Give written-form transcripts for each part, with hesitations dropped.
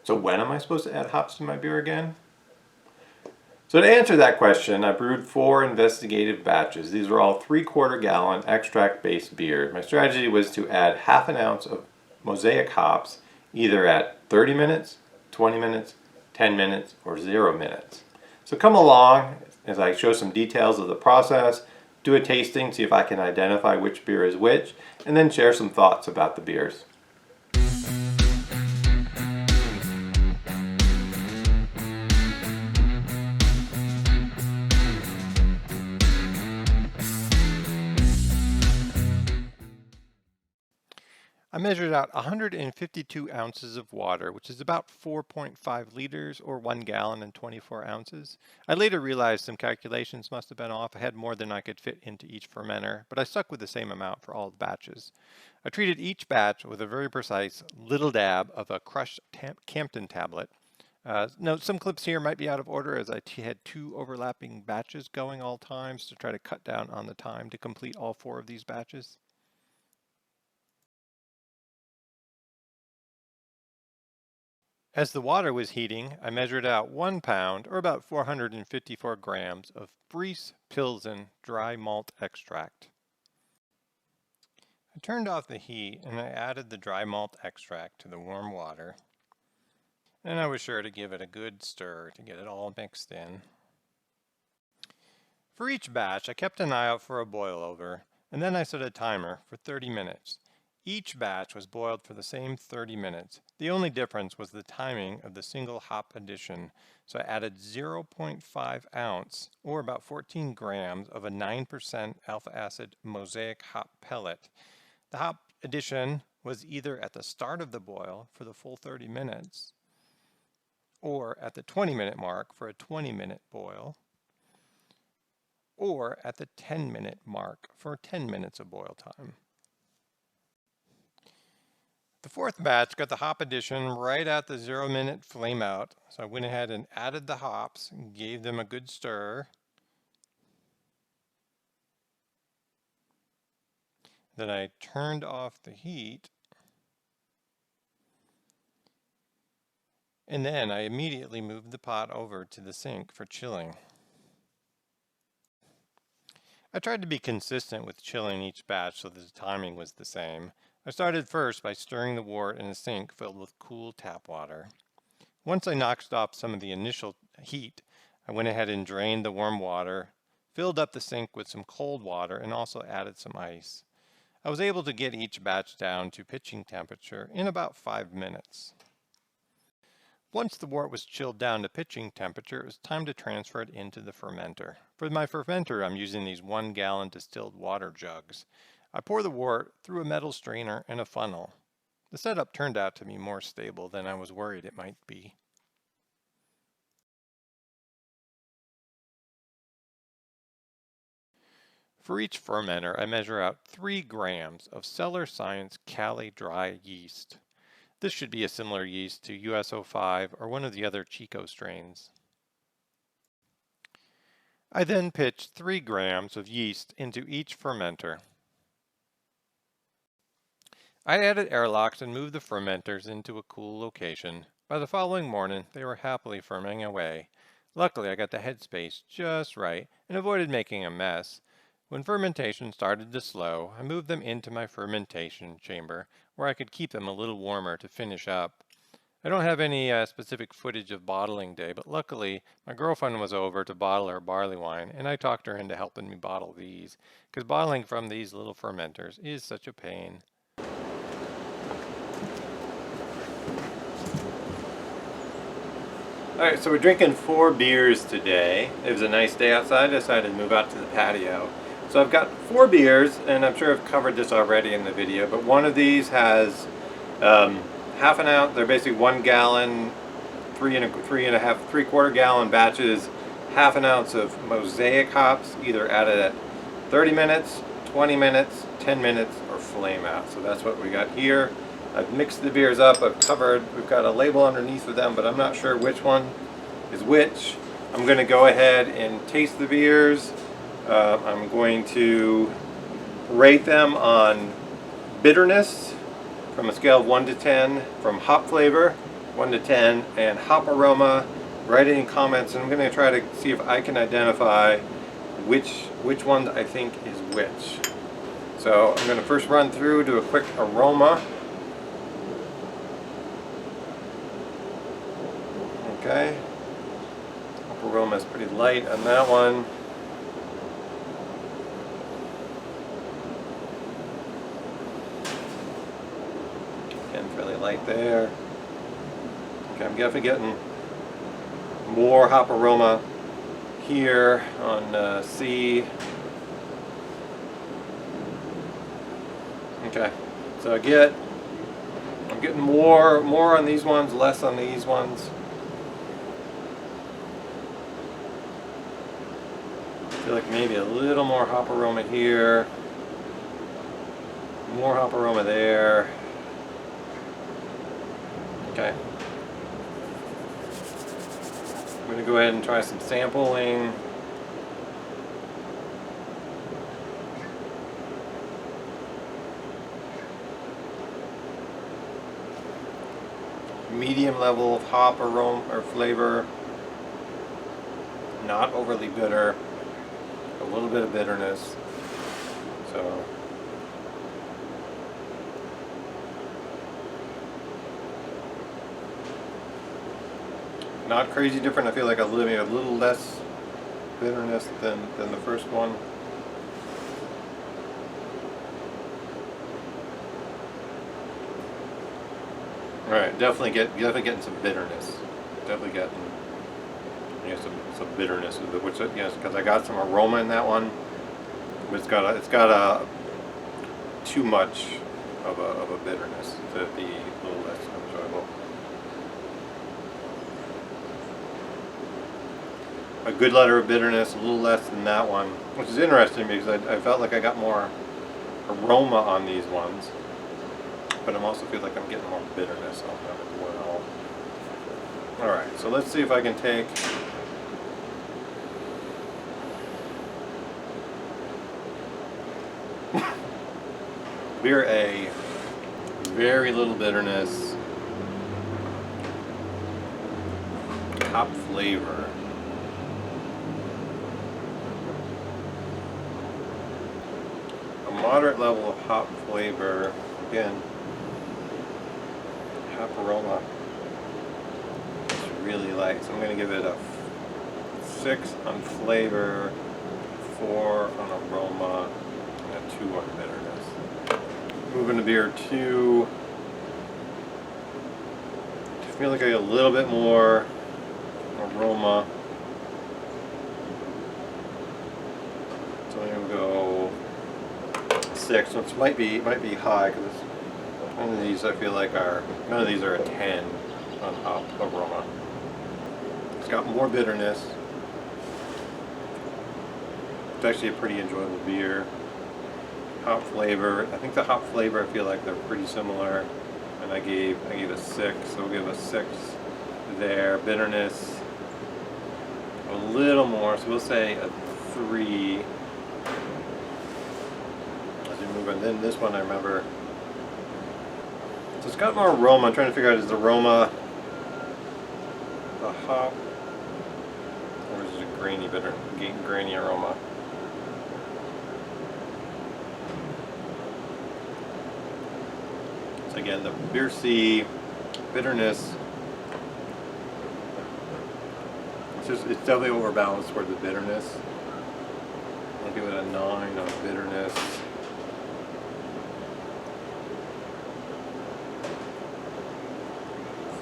So when am I supposed to add hops to my beer again? So to answer that question, I brewed 4 investigative batches. These were all 3/4 gallon extract-based beer. My strategy was to add half an ounce of Mosaic hops either at 30 minutes, 20 minutes, 10 minutes, or 0 minutes. So come along as I show some details of the process, do a tasting, see if I can identify which beer is which, and then share some thoughts about the beers. I measured out 152 ounces of water, which is about 4.5 liters or 1 gallon and 24 ounces. I later realized some calculations must have been off. I had more than I could fit into each fermenter, but I stuck with the same amount for all the batches. I treated each batch with a very precise little dab of a crushed Campton tablet. Note some clips here might be out of order as I had 2 overlapping batches going all times to try to cut down on the time to complete all 4 of these batches. As the water was heating, I measured out 1 pound, or about 454 grams, of Briess Pilsen dry malt extract. I turned off the heat and I added the dry malt extract to the warm water. And I was sure to give it a good stir to get it all mixed in. For each batch, I kept an eye out for a boil over, and then I set a timer for 30 minutes. Each batch was boiled for the same 30 minutes. The only difference was the timing of the single hop addition. So I added 0.5 ounce, or about 14 grams, of a 9% alpha acid Mosaic hop pellet. The hop addition was either at the start of the boil for the full 30 minutes, or at the 20-minute mark for a 20-minute boil, or at the 10-minute mark for 10 minutes of boil time. The 4th batch got the hop addition right at the 0-minute flame out, so I went ahead and added the hops and gave them a good stir. Then I turned off the heat, and then I immediately moved the pot over to the sink for chilling. I tried to be consistent with chilling each batch so that the timing was the same. I started first by stirring the wort in a sink filled with cool tap water. Once I knocked off some of the initial heat, I went ahead and drained the warm water, filled up the sink with some cold water, and also added some ice. I was able to get each batch down to pitching temperature in about 5 minutes. Once the wort was chilled down to pitching temperature, it was time to transfer it into the fermenter. For my fermenter, I'm using these 1-gallon distilled water jugs. I pour the wort through a metal strainer and a funnel. The setup turned out to be more stable than I was worried it might be. For each fermenter, I measure out 3 grams of Cellar Science Cali dry yeast. This should be a similar yeast to US-05 or one of the other Chico strains. I then pitched 3 grams of yeast into each fermenter. I added airlocks and moved the fermenters into a cool location. By the following morning, they were happily fermenting away. Luckily, I got the headspace just right and avoided making a mess. When fermentation started to slow, I moved them into my fermentation chamber, where I could keep them a little warmer to finish up. I don't have any specific footage of bottling day, but luckily my girlfriend was over to bottle her barley wine, and I talked her into helping me bottle these, because bottling from these little fermenters is such a pain. Alright, so we're drinking 4 beers today. It was a nice day outside. I decided to move out to the patio. So I've got 4 beers, and I'm sure I've covered this already in the video, but one of these has half an ounce. They're basically 1 gallon, 3/4 gallon batches, half an ounce of Mosaic hops, either added at 30 minutes, 20 minutes, 10 minutes, or flame out. So that's what we got here. I've mixed the beers up, we've got a label underneath for them, but I'm not sure which one is which. I'm going to go ahead and taste the beers. I'm going to rate them on bitterness from a scale of 1 to 10, from hop flavor, 1 to 10, and hop aroma. Write it in comments, and I'm going to try to see if I can identify which one I think is which. So I'm going to first run through, do a quick aroma. Okay. Hop aroma is pretty light on that one. Again, fairly light there. Okay, I'm definitely getting more hop aroma here on C. Okay, so I'm getting more on these ones, less on these ones. I feel like maybe a little more hop aroma here, more hop aroma there. Okay. I'm going to go ahead and try some sampling. Medium level of hop aroma or flavor. Not overly bitter. A little bit of bitterness. So not crazy different. I feel like maybe a little less bitterness than the first one. All right, definitely getting some bitterness. Definitely getting some bitterness with it, which because I got some aroma in that one, but it's got a too much of a bitterness to be a little less enjoyable. A good letter of bitterness, a little less than that one, which is interesting because I felt like I got more aroma on these ones, but I also feel like I'm getting more bitterness on them as well. Alright, so let's see if I can take beer A, very little bitterness, hop flavor. A moderate level of hop flavor, again, hop aroma. It's really light, so I'm going to give it a 6 on flavor, 4 on aroma, and a 2 on bitterness. Moving to beer 2. I feel like I get a little bit more aroma. So I'm going to go 6, which might be high because none of these I feel like none of these are a 10 on hop aroma. It's got more bitterness. It's actually a pretty enjoyable beer. Hop flavor, I think the hop flavor, I feel like they're pretty similar, and I gave a 6, so we'll give a 6 there. Bitterness, a little more, so we'll say a 3. As we move on, then this one I remember, so it's got more aroma. I'm trying to figure out, is the aroma the hop, or is it a grainy aroma? Again, the beer C, bitterness, it's definitely overbalanced toward the bitterness. I'll give it a 9 on bitterness.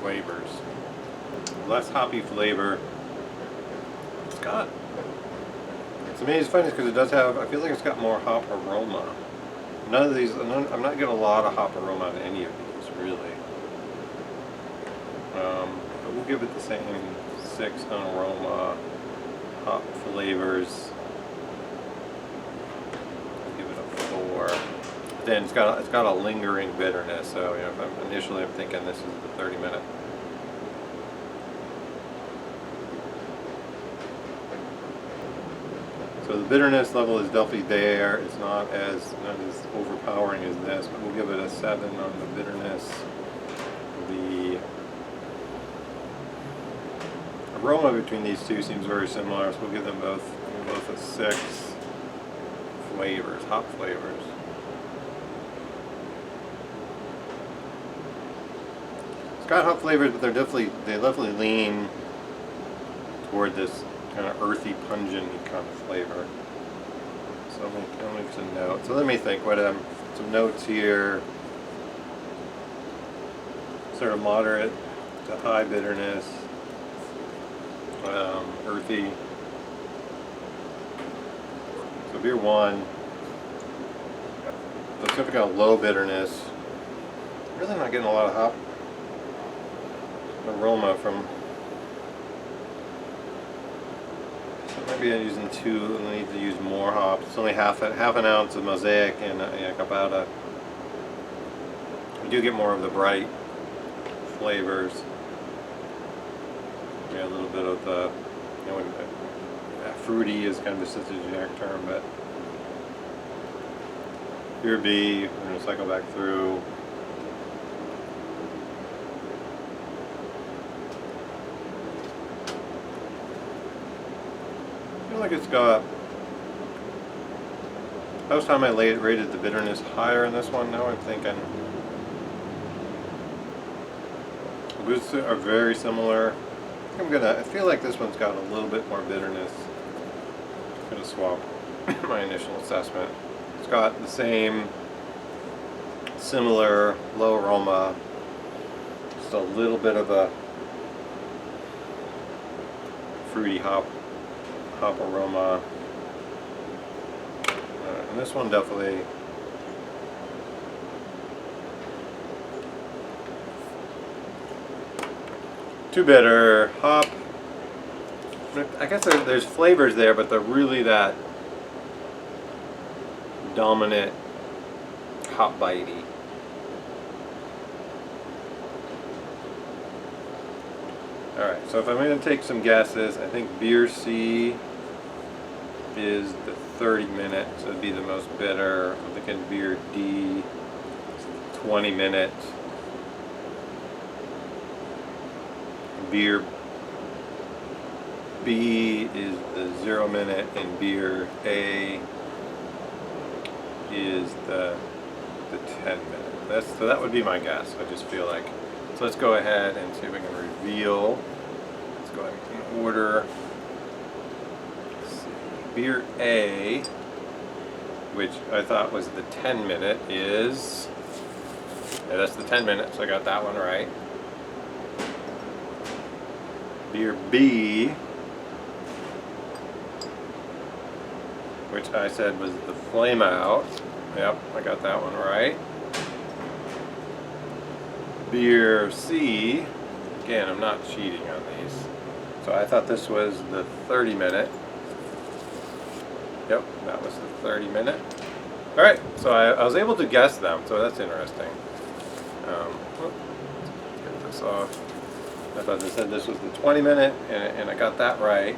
Flavors. Less hoppy flavor. It's amazing, it's funny because it does have, I feel like it's got more hop aroma. None of these, I'm not getting a lot of hop aroma out of any of these, really. But we'll give it the same 6 on aroma, hop flavors. I'll give it a 4. Then it's got a lingering bitterness, so initially I'm thinking this is the 30-minute. So the bitterness level is definitely there. It's not as overpowering as this, but we'll give it a 7 on the bitterness. The aroma between these two seems very similar, so we'll give them both a 6 flavors, hop flavors. It's got hop flavors, but they definitely lean toward this kind of earthy, pungent kind of flavor. So I'll make some notes. So let me think. Some notes here. Sort of moderate to high bitterness, earthy. So beer 1, it's got kind of low bitterness. Really not getting a lot of hop aroma from. So maybe I'm using 2. I need to use more hops. It's only half an ounce of Mosaic and about a. We do get more of the bright flavors. Yeah, a little bit of the, fruity is kind of such a generic term, but here B, we're going to cycle back through. I feel like it's got, last time I rated the bitterness higher in this one. Now I'm thinking boosts are very similar. I feel like this one's got a little bit more bitterness. I'm gonna swap my initial assessment. It's got the same similar low aroma, just a little bit of a fruity hop aroma. And this one definitely too bitter. Hop. I guess there's flavors there, but they're really that dominant hop bitey. Alright, so if I'm going to take some guesses, I think beer C is the 30-minute, so it'd be the most bitter. I'm thinking beer D, 20-minute. Beer B is the 0-minute, and beer A is the 10-minute. So that would be my guess. I just feel like. So let's go ahead and see if we can reveal. Let's go ahead and order. Let's see. Beer A, which I thought was the 10-minute, is. Yeah, that's the 10-minute, so I got that one right. Beer B, which I said was the flame out. Yep, I got that one right. Beer C, again, I'm not cheating on these. So I thought this was the 30-minute. Yep, that was the 30-minute. Alright, so I was able to guess them, so that's interesting. Let's get this off. I thought they said this was the 20-minute, and I got that right.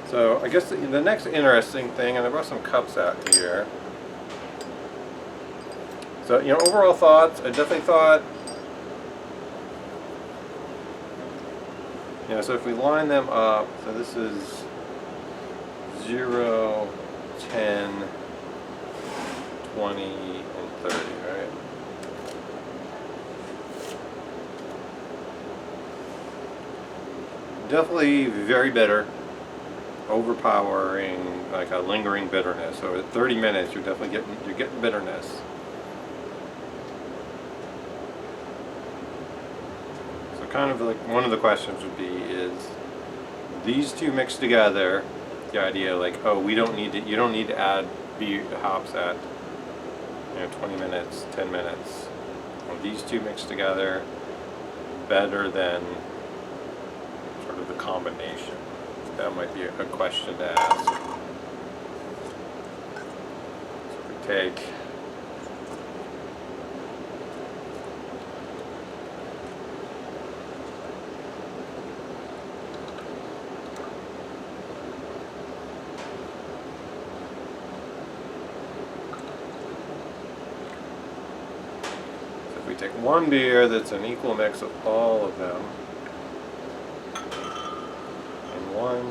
So I guess the next interesting thing, and I brought some cups out here. So, overall thoughts, I definitely thought, so if we line them up, so this is 0, 10, 20, and 30, right? Definitely very bitter, overpowering, like a lingering bitterness. So at 30 minutes, you're definitely getting bitterness. So kind of like one of the questions would be is these two mixed together. The idea like, oh, you don't need to add hops at 20 minutes, 10 minutes. Are these two mixed together better than sort of the combination? That might be a question to ask. So if we take take one beer that's an equal mix of all of them, So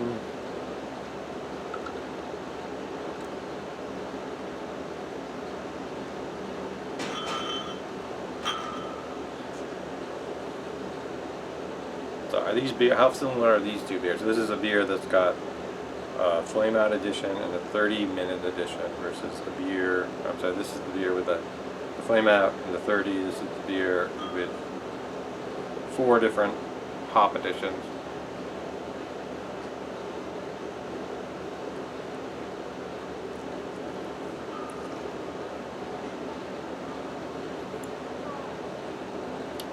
are these beer? How similar are these two beers? So this is a beer that's got a flame out edition and a 30-minute edition versus the beer. I'm sorry, this is the beer with the flame out and the 30. This is the beer with 4 different hop editions.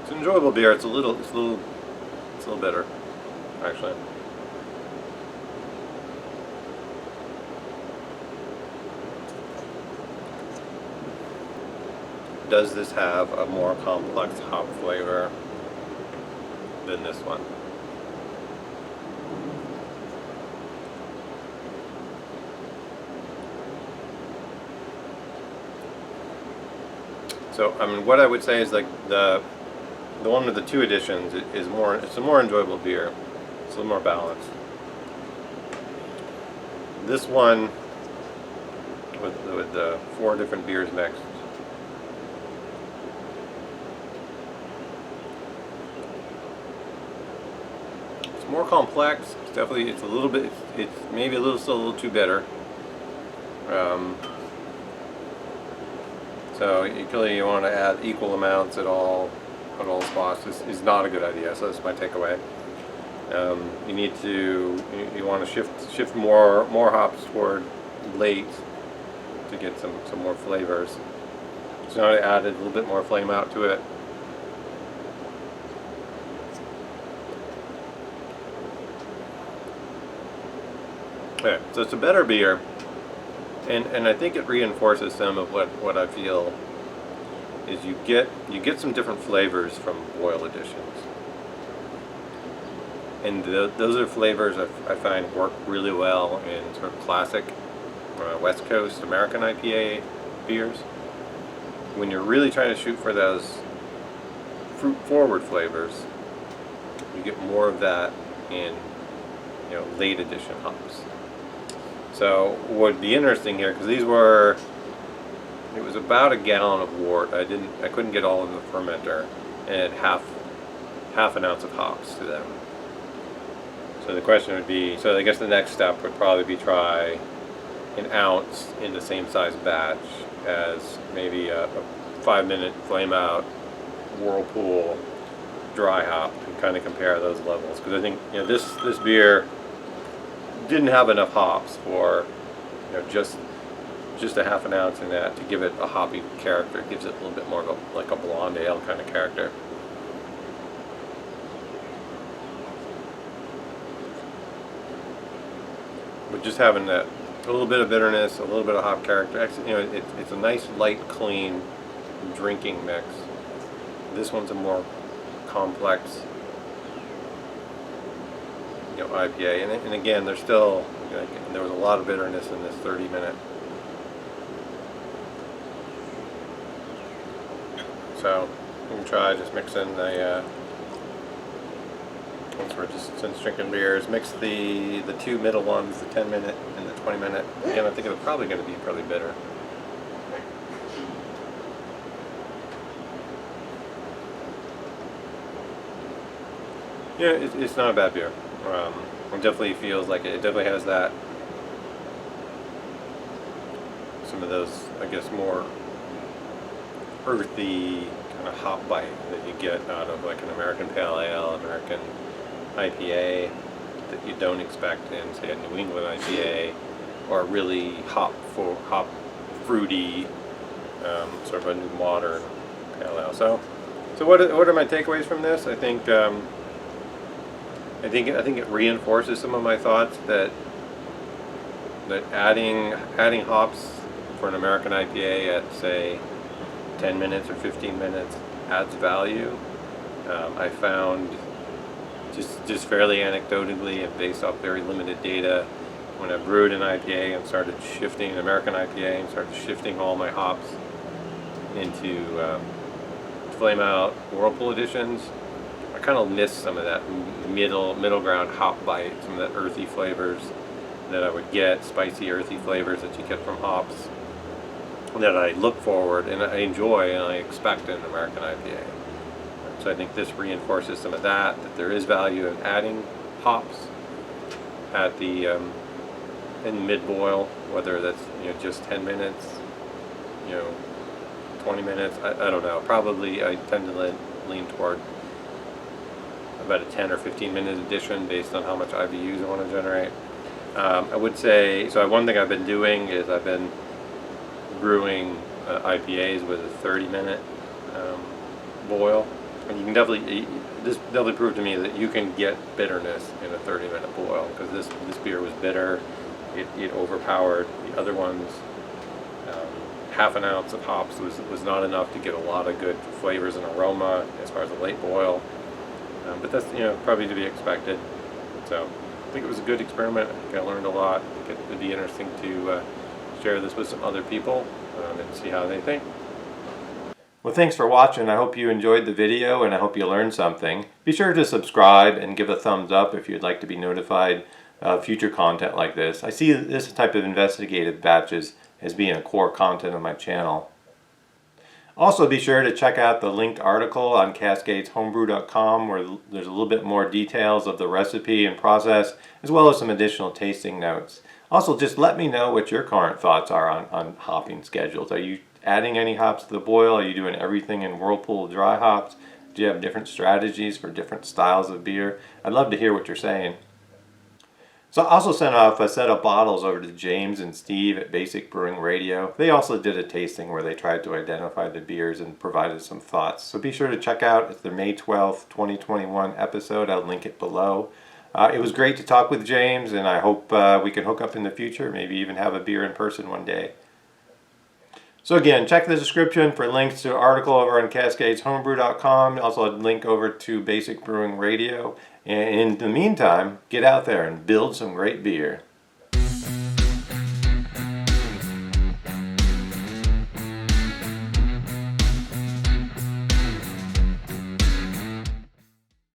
It's an enjoyable beer. It's a little bitter, actually. Does this have a more complex hop flavor than this one? So, I mean, what I would say is like the one with the 2 editions is more. It's a more enjoyable beer. It's a little more balanced. This one with the 4 different beers mixed. It's more complex. It's definitely. It's a little bit. It's maybe still a little too bitter. So you want to add equal amounts at all spots. This is not a good idea. So that's my takeaway. You need to you want to shift more hops toward late to get some more flavors. So now I added a little bit more flame out to it. Okay, so it's a better beer. And I think it reinforces some of what I feel is you get some different flavors from boil editions, and those are flavors I find work really well in sort of classic West Coast American IPA beers. When you're really trying to shoot for those fruit forward flavors, you get more of that in late edition hops. So what would be interesting here, because it was about a gallon of wort. I couldn't get all of the fermenter, and it had half an ounce of hops to them. So the question would be, so I guess the next step would probably be try an ounce in the same size batch as maybe a 5-minute flame out whirlpool dry hop, and kind of compare those levels, because I think this beer didn't have enough hops for just a half an ounce in that to give it a hoppy character. It gives it a little bit more of like a blonde ale kind of character. But just having that a little bit of bitterness, a little bit of hop character, actually, it's a nice light, clean drinking mix. This one's a more complex IPA, and again, there was a lot of bitterness in this 30-minute. So we can try just mixing the since drinking beers, mix the 2 middle ones, the 10-minute and the 20-minute. Again, I think it's probably going to be fairly bitter. Yeah, it's not a bad beer. It definitely feels like it definitely has that, some of those, I guess, more earthy kind of hop bite that you get out of like an American Pale Ale, American IPA, that you don't expect in, say, a New England IPA, or a really hop fruity, sort of a new modern Pale Ale. So what are my takeaways from this? I think it reinforces some of my thoughts that adding hops for an American IPA at, say, 10 minutes or 15 minutes adds value. I found just fairly anecdotally and based off very limited data, when I brewed an IPA and started shifting an American IPA and started shifting all my hops into flame out whirlpool editions, I kind of missed some of that middle ground hop bite, some of that earthy flavors that I would get, spicy earthy flavors that you get from hops, that I look forward and I enjoy and I expect in an American IPA. So I think this reinforces some of that there is value in adding hops at the in mid-boil, whether that's just 10 minutes, 20 minutes, I don't know. Probably I tend to lean toward about a 10 or 15 minute addition based on how much IBUs I want to generate. I would say, so one thing I've been doing is I've been brewing IPAs with a 30-minute boil. And you can this definitely proved to me that you can get bitterness in a 30-minute boil, because this beer was bitter. It overpowered the other ones. Half an ounce of hops was not enough to get a lot of good flavors and aroma as far as a late boil. But that's probably to be expected. So I think it was a good experiment. I think I learned a lot. I think it would be interesting to share this with some other people and see how they think. Well, thanks for watching. I hope you enjoyed the video and I hope you learned something. Be sure to subscribe and give a thumbs up if you'd like to be notified of future content like this. I see this type of investigative batches as being a core content of my channel. Also, be sure to check out the linked article on cascadeshomebrew.com, where there's a little bit more details of the recipe and process, as well as some additional tasting notes. Also, just let me know what your current thoughts are on hopping schedules. Are you adding any hops to the boil? Are you doing everything in Whirlpool dry hops? Do you have different strategies for different styles of beer? I'd love to hear what you're saying. So I also sent off a set of bottles over to James and Steve at Basic Brewing Radio. They also did a tasting where they tried to identify the beers and provided some thoughts. So be sure to check out, it's the May 12th, 2021 episode. I'll link it below. It was great to talk with James, and I hope we can hook up in the future, maybe even have a beer in person one day. So again, check the description for links to an article over on cascadeshomebrew.com. Also a link over to Basic Brewing Radio. And in the meantime, get out there and build some great beer.